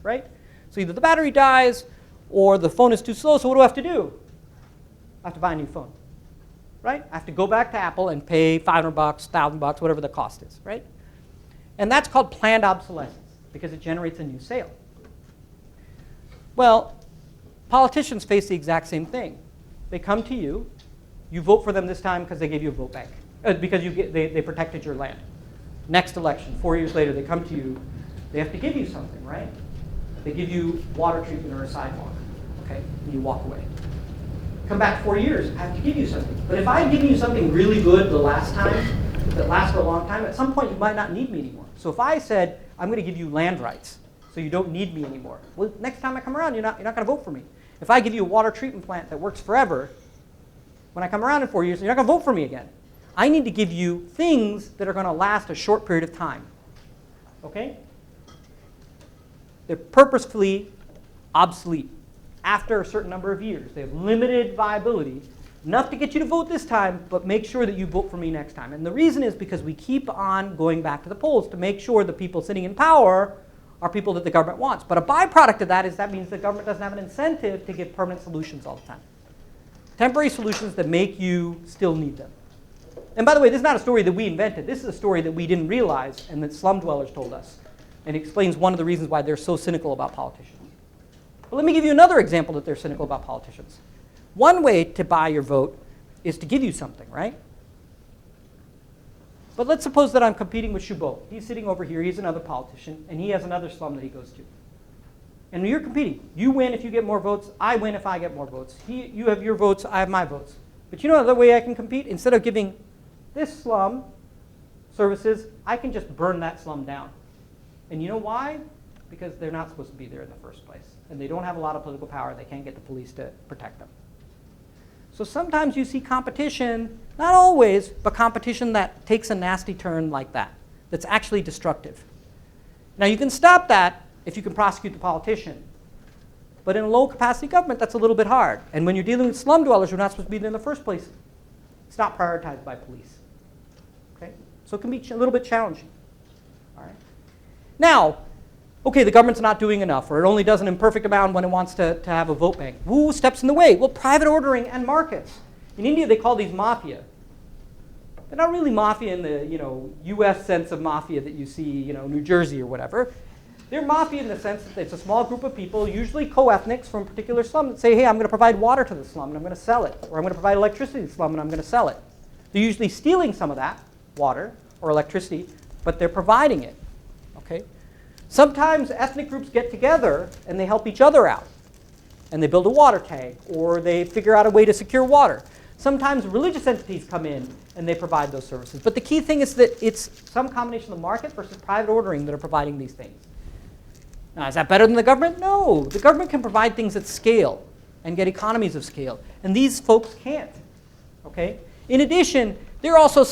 right? So either the battery dies or the phone is too slow, so what do I have to do? I have to buy a new phone, right? I have to go back to Apple and pay $500, $1,000, whatever the cost is, right? And that's called planned obsolescence because it generates a new sale. Well, politicians face the exact same thing. They come to you. You vote for them this time because they gave you a vote bank. Because they protected your land. Next election, 4 years later, they come to you. They have to give you something, right? They give you water treatment or a sidewalk, okay? And you walk away. Come back 4 years, I have to give you something. But if I had given you something really good the last time, that lasted a long time, at some point you might not need me anymore. So if I said, I'm going to give you land rights, so you don't need me anymore, well, next time I come around, you're not going to vote for me. If I give you a water treatment plant that works forever, when I come around in 4 years, you're not going to vote for me again. I need to give you things that are going to last a short period of time. Okay? They're purposefully obsolete after a certain number of years. They have limited viability, enough to get you to vote this time, but make sure that you vote for me next time. And the reason is because we keep on going back to the polls to make sure the people sitting in power are people that the government wants. But a byproduct of that is that means the government doesn't have an incentive to give permanent solutions all the time. Temporary solutions that make you still need them. And by the way, this is not a story that we invented. This is a story that we didn't realize and that slum dwellers told us. And it explains one of the reasons why they're so cynical about politicians. But let me give you another example that they're cynical about politicians. One way to buy your vote is to give you something, right? But let's suppose that I'm competing with Shubho. He's sitting over here. He's another politician. And he has another slum that he goes to. And you're competing. You win if you get more votes. I win if I get more votes. You have your votes. I have my votes. But you know the way I can compete? Instead of giving this slum services, I can just burn that slum down. And you know why? Because they're not supposed to be there in the first place. And they don't have a lot of political power. They can't get the police to protect them. So sometimes you see competition, not always, but competition that takes a nasty turn like that, that's actually destructive. Now you can stop that if you can prosecute the politician. But in a low-capacity government, that's a little bit hard. And when you're dealing with slum dwellers who are not supposed to be there in the first place, it's not prioritized by police. Okay? So it can be a little bit challenging. All right? Now, okay, the government's not doing enough, or it only does an imperfect amount when it wants to have a vote bank. Who steps in the way? Well, private ordering and markets. In India, they call these mafia. They're not really mafia in the U.S. sense of mafia that you see, New Jersey or whatever. They're mafia in the sense that it's a small group of people, usually co-ethnics from a particular slum, that say, hey, I'm going to provide water to the slum and I'm going to sell it. Or I'm going to provide electricity to the slum and I'm going to sell it. They're usually stealing some of that, water or electricity, but they're providing it. Okay? Sometimes ethnic groups get together and they help each other out. And they build a water tank or they figure out a way to secure water. Sometimes religious entities come in and they provide those services. But the key thing is that it's some combination of the market versus private ordering that are providing these things. Now, is that better than the government? No. The government can provide things at scale and get economies of scale. And these folks can't. Okay? In addition, they're also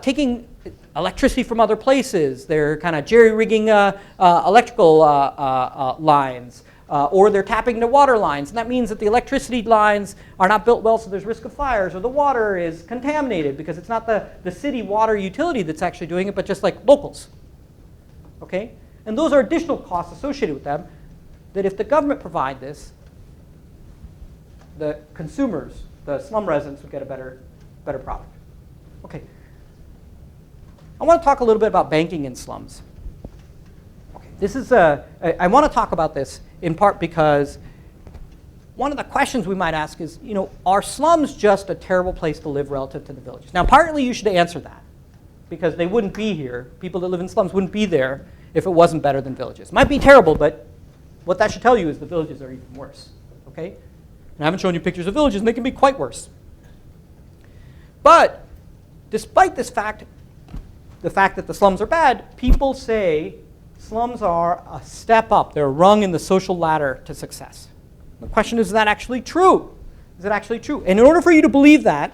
taking electricity from other places. They're kind of jerry-rigging electrical lines. Or they're tapping the water lines. And that means that the electricity lines are not built well, so there's risk of fires. Or the water is contaminated because it's not the city water utility that's actually doing it, but just like locals. Okay? And those are additional costs associated with them that if the government provide this, the consumers, the slum residents, would get a better product. Okay. I want to talk a little bit about banking in slums. Okay. This is I want to talk about this in part because one of the questions we might ask is, are slums just a terrible place to live relative to the villages? Now, partly you should answer that because they wouldn't be here. People that live in slums wouldn't be there if it wasn't better than villages. It might be terrible, but what that should tell you is the villages are even worse. Okay? And I haven't shown you pictures of villages, and they can be quite worse. But despite this fact, the fact that the slums are bad, people say slums are a step up. They're a rung in the social ladder to success. The question is that actually true? Is it actually true? And in order for you to believe that,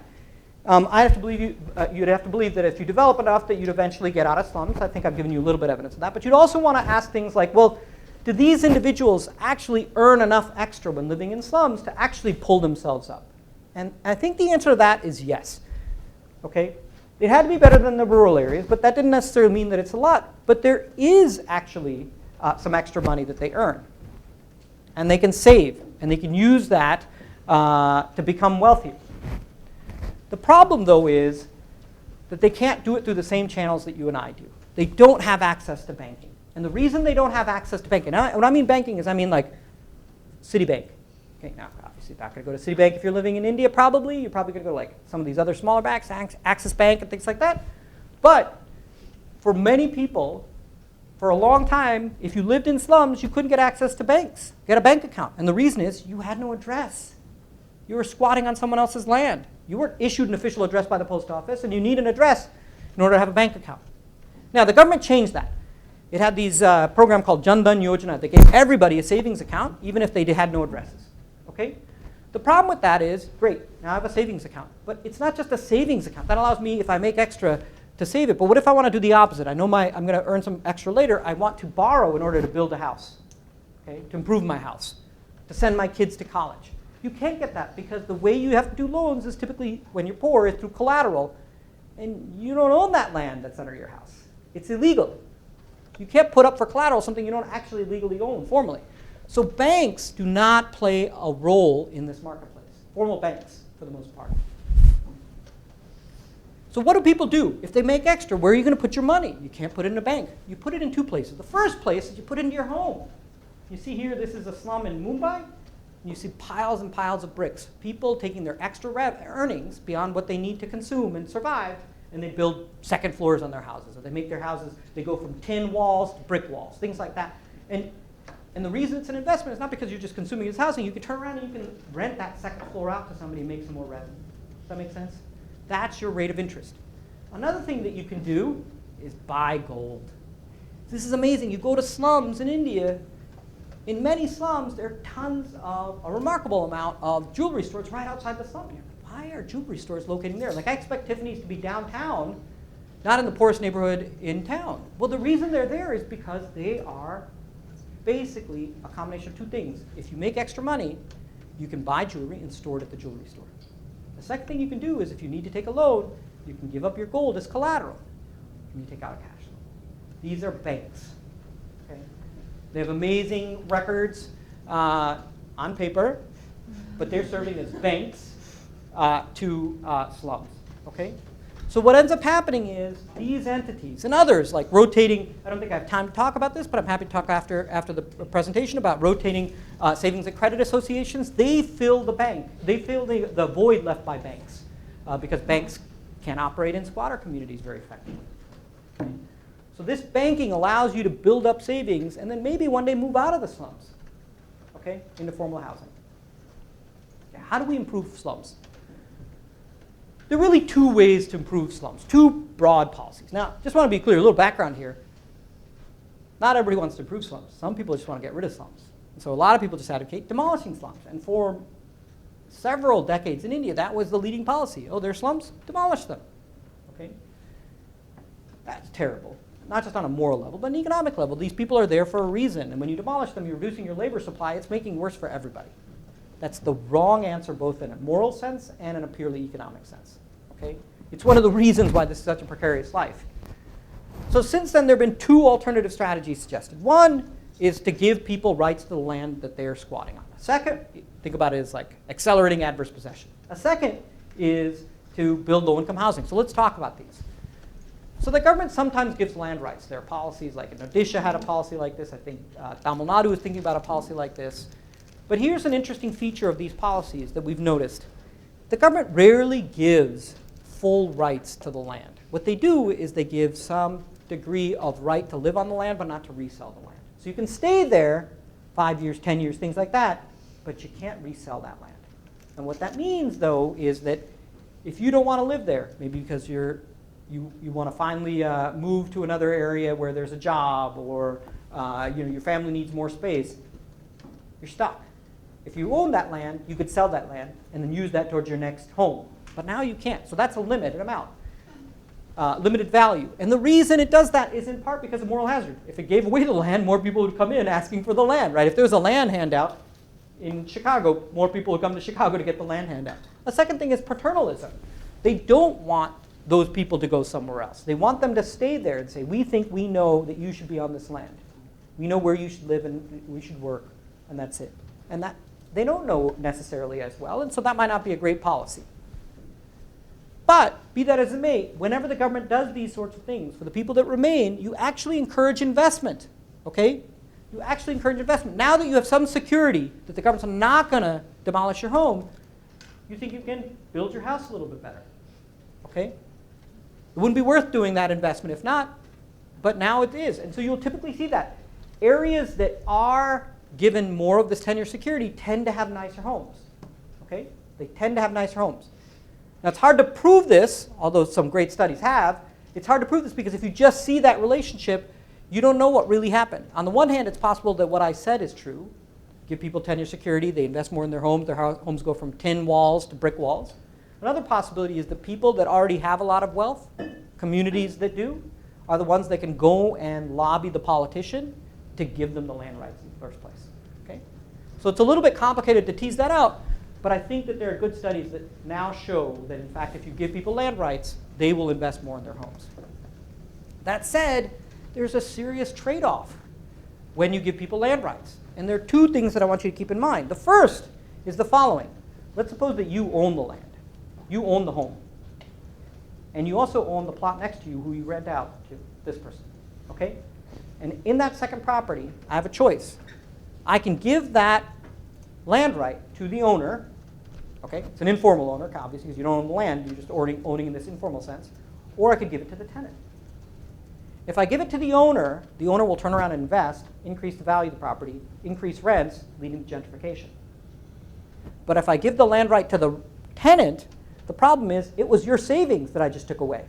you'd have to believe that if you develop enough that you'd eventually get out of slums. I think I've given you a little bit of evidence of that. But you'd also want to ask things like, well, do these individuals actually earn enough extra when living in slums to actually pull themselves up? And I think the answer to that is yes. Okay? It had to be better than the rural areas, but that didn't necessarily mean that it's a lot. But there is actually some extra money that they earn. And they can save, and they can use that to become wealthier. The problem, though, is that they can't do it through the same channels that you and I do. They don't have access to banking. And the reason they don't have access to banking, now, when I mean banking is I mean like Citibank. Okay, now, obviously, you're not going to go to Citibank if you're living in India, probably. You're probably going to go to like some of these other smaller banks, Axis Bank and things like that. But for many people, for a long time, if you lived in slums, you couldn't get access to banks, get a bank account. And the reason is you had no address. You were squatting on someone else's land. You weren't issued an official address by the post office, and you need an address in order to have a bank account. Now, the government changed that. It had these program called Jan Dhan Yojana that gave everybody a savings account, even if they had no addresses. Okay? The problem with that is, great, now I have a savings account. But it's not just a savings account. That allows me, if I make extra, to save it. But what if I want to do the opposite? I know I'm going to earn some extra later. I want to borrow in order to build a house, okay? To improve my house, to send my kids to college. You can't get that because the way you have to do loans is typically, when you're poor, is through collateral. And you don't own that land that's under your house. It's illegal. You can't put up for collateral something you don't actually legally own formally. So banks do not play a role in this marketplace. Formal banks, for the most part. So what do people do? If they make extra, where are you going to put your money? You can't put it in a bank. You put it in two places. The first place is you put it into your home. You see here, this is a slum in Mumbai. You see piles and piles of bricks. People taking their extra earnings beyond what they need to consume and survive, and they build second floors on their houses. Or they make their houses, they go from tin walls to brick walls, things like that. And And the reason it's an investment is not because you're just consuming his housing. You can turn around and you can rent that second floor out to somebody and make some more revenue. Does that make sense? That's your rate of interest. Another thing that you can do is buy gold. This is amazing. You go to slums in India. In many slums, there are tons of, a remarkable amount of jewelry stores right outside the slum. Why are jewelry stores locating there? Like, I expect Tiffany's to be downtown, not in the poorest neighborhood in town. Well, the reason they're there is because they are basically a combination of two things. If you make extra money, you can buy jewelry and store it at the jewelry store. The second thing you can do is if you need to take a loan, you can give up your gold as collateral. And you take out a cash loan. These are banks. Okay? They have amazing records on paper, but they're serving as banks to slums. Okay? So what ends up happening is these entities and others like rotating, I don't think I have time to talk about this, but I'm happy to talk after the presentation about rotating savings and credit associations. They fill the bank. They fill the void left by banks because banks can't operate in squatter communities very effectively. Okay? So this banking allows you to build up savings and then maybe one day move out of the slums, okay, into formal housing. Okay, how do we improve slums? There are really two ways to improve slums, two broad policies. Now, just want to be clear, a little background here. Not everybody wants to improve slums. Some people just want to get rid of slums. And so a lot of people just advocate demolishing slums. And for several decades in India, that was the leading policy. Oh, there are slums? Demolish them. Okay? That's terrible. Not just on a moral level, but an economic level. These people are there for a reason. And when you demolish them, you're reducing your labor supply. It's making it worse for everybody. That's the wrong answer, both in a moral sense and in a purely economic sense. Okay? It's one of the reasons why this is such a precarious life. So since then, there have been two alternative strategies suggested. One is to give people rights to the land that they're squatting on. A second, think about it as like accelerating adverse possession. A second is to build low-income housing. So let's talk about these. So the government sometimes gives land rights. There are policies like Odisha had a policy like this. I think Tamil Nadu is thinking about a policy like this. But here's an interesting feature of these policies that we've noticed. The government rarely gives full rights to the land. What they do is they give some degree of right to live on the land, but not to resell the land. So you can stay there 5 years, 10 years, things like that, but you can't resell that land. And what that means, though, is that if you don't want to live there, maybe because you want to finally move to another area where there's a job, or your family needs more space, you're stuck. If you own that land, you could sell that land and then use that towards your next home. But now you can't. So that's a limited amount, limited value. And the reason it does that is in part because of moral hazard. If it gave away the land, more people would come in asking for the land, right? If there was a land handout in Chicago, more people would come to Chicago to get the land handout. A second thing is paternalism. They don't want those people to go somewhere else. They want them to stay there and say, we think we know that you should be on this land. We know where you should live and we should work, and that's it. And that they don't know necessarily as well, and so that might not be a great policy. But be that as it may, whenever the government does these sorts of things, for the people that remain, you actually encourage investment, okay? You actually encourage investment. Now that you have some security that the government's not going to demolish your home, you think you can build your house a little bit better, okay? It wouldn't be worth doing that investment if not, but now it is. And so you'll typically see that. Areas that are given more of this tenure security tend to have nicer homes, okay? They tend to have nicer homes. Now, it's hard to prove this, although some great studies have. It's hard to prove this because if you just see that relationship, you don't know what really happened. On the one hand, it's possible that what I said is true. Give people tenure security, they invest more in their homes go from tin walls to brick walls. Another possibility is that people that already have a lot of wealth, communities that do, are the ones that can go and lobby the politician to give them the land rights in the first place. Okay? So it's a little bit complicated to tease that out, but I think that there are good studies that now show that, in fact, if you give people land rights, they will invest more in their homes. That said, there's a serious trade-off when you give people land rights. And there are two things that I want you to keep in mind. The first is the following. Let's suppose that you own the land. You own the home. And you also own the plot next to you who you rent out to this person. Okay? And in that second property, I have a choice. I can give that land right to the owner. Okay? It's an informal owner, obviously, because you don't own the land. You're just owning in this informal sense. Or I could give it to the tenant. If I give it to the owner will turn around and invest, increase the value of the property, increase rents, leading to gentrification. But if I give the land right to the tenant, the problem is it was your savings that I just took away.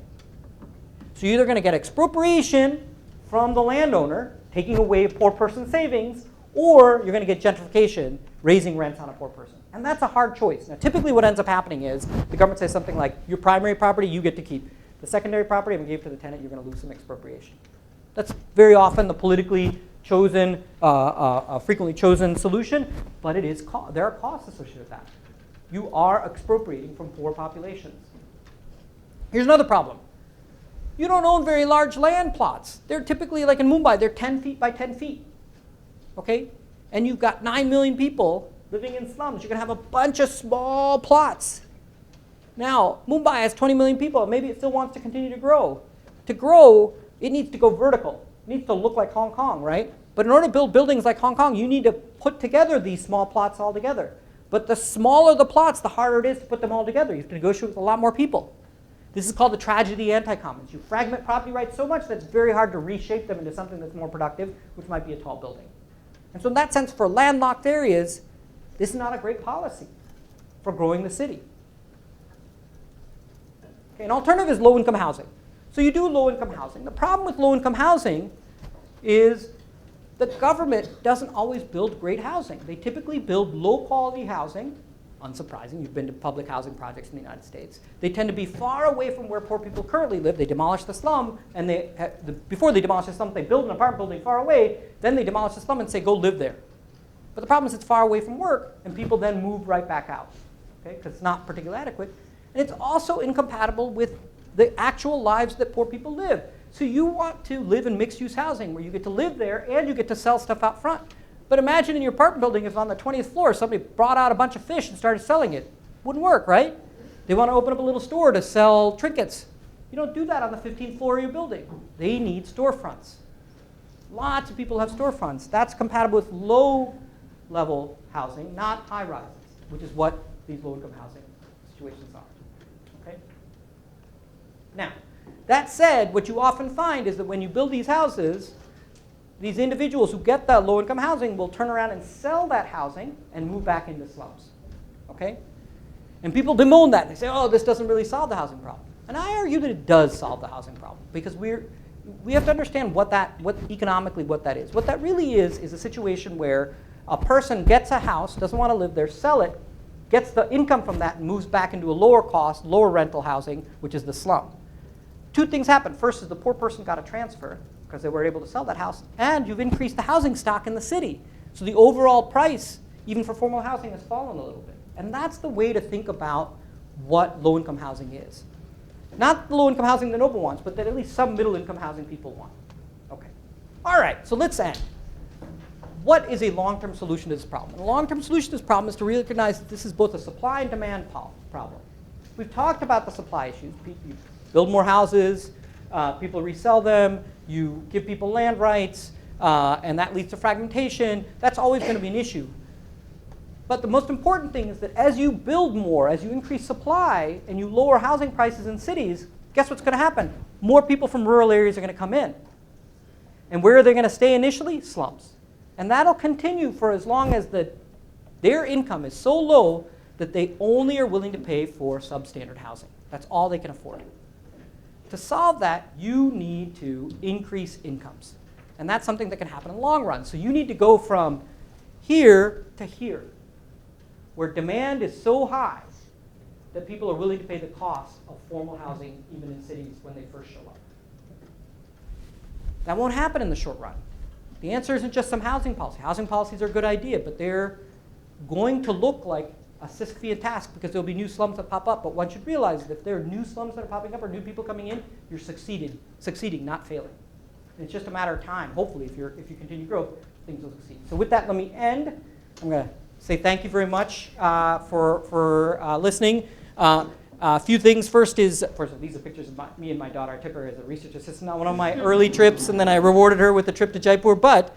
So you're either going to get expropriation from the landowner, taking away a poor person's savings, or you're going to get gentrification, raising rents on a poor person. And that's a hard choice. Now, typically what ends up happening is the government says something like, your primary property, you get to keep. The secondary property, I'm going to give it to the tenant, you're going to lose some expropriation. That's very often the politically chosen, frequently chosen solution, but there are costs associated with that. You are expropriating from poor populations. Here's another problem. You don't own very large land plots. They're typically, like in Mumbai, they're 10 feet by 10 feet. Okay? And you've got 9 million people living in slums. You're going to have a bunch of small plots. Now, Mumbai has 20 million people. Maybe it still wants to continue to grow. To grow, it needs to go vertical. It needs to look like Hong Kong, right? But in order to build buildings like Hong Kong, you need to put together these small plots all together. But the smaller the plots, the harder it is to put them all together. You have to negotiate with a lot more people. This is called the tragedy of the anti-commons. You fragment property rights so much that it's very hard to reshape them into something that's more productive, which might be a tall building. And so in that sense, for landlocked areas, this is not a great policy for growing the city. Okay, an alternative is low-income housing. So you do low-income housing. The problem with low-income housing is the government doesn't always build great housing. They typically build low-quality housing. Unsurprising, you've been to public housing projects in the United States. They tend to be far away from where poor people currently live. They demolish the slum, and before they demolish the slum, they build an apartment building far away. Then they demolish the slum and say, go live there. But the problem is it's far away from work, and people then move right back out, okay? Because it's not particularly adequate. And it's also incompatible with the actual lives that poor people live. So you want to live in mixed-use housing where you get to live there and you get to sell stuff out front. But imagine in your apartment building, if on the 20th floor somebody brought out a bunch of fish and started selling it. Wouldn't work, right? They want to open up a little store to sell trinkets. You don't do that on the 15th floor of your building. They need storefronts. Lots of people have storefronts. That's compatible with low-level housing, not high-rises, which is what these low-income housing situations are. Okay? Now, that said, what you often find is that when you build these houses, these individuals who get that low-income housing will turn around and sell that housing and move back into slums. Okay? And people bemoan that. They say, oh, this doesn't really solve the housing problem. And I argue that it does solve the housing problem because we have to understand economically what that is. What that really is a situation where a person gets a house, doesn't want to live there, sell it, gets the income from that and moves back into a lower cost, lower rental housing, which is the slum. Two things happen. First is the poor person got a transfer because they were able to sell that house, and you've increased the housing stock in the city. So the overall price, even for formal housing, has fallen a little bit. And that's the way to think about what low-income housing is. Not the low-income housing that Nobel wants, but that at least some middle-income housing people want. Okay. All right, so let's end. What is a long-term solution to this problem? And a long-term solution to this problem is to recognize that this is both a supply and demand problem. We've talked about the supply issues. You build more houses, people resell them, you give people land rights, and that leads to fragmentation. That's always going to be an issue. But the most important thing is that as you build more, as you increase supply, and you lower housing prices in cities, guess what's going to happen? More people from rural areas are going to come in. And where are they going to stay initially? Slums. And that'll continue for as long as their income is so low that they only are willing to pay for substandard housing. That's all they can afford. To solve that, you need to increase incomes. And that's something that can happen in the long run. So you need to go from here to here, where demand is so high that people are willing to pay the cost of formal housing even in cities when they first show up. That won't happen in the short run. The answer isn't just some housing policy. Housing policies are a good idea, but they're going to look like a Sisyphean task because there'll be new slums that pop up. But one should realize that if there are new slums that are popping up or new people coming in, you're succeeding, not failing. And it's just a matter of time. Hopefully, if you continue growth, things will succeed. So with that, let me end. I'm going to say thank you very much for listening. A few things. First, these are pictures of me and my daughter. I took her as a research assistant on one of my early trips, and then I rewarded her with a trip to Jaipur. But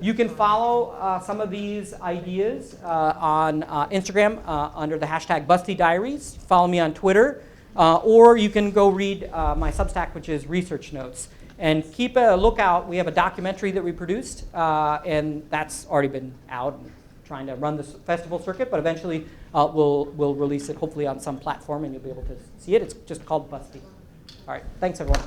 you can follow some of these ideas on Instagram under the hashtag Basti Diaries. Follow me on Twitter. or you can go read my Substack, which is Research Notes. And keep a lookout. We have a documentary that we produced, and that's already been out and trying to run the festival circuit, but eventually we'll release it hopefully on some platform, and you'll be able to see it. It's just called Busty. All right, thanks everyone.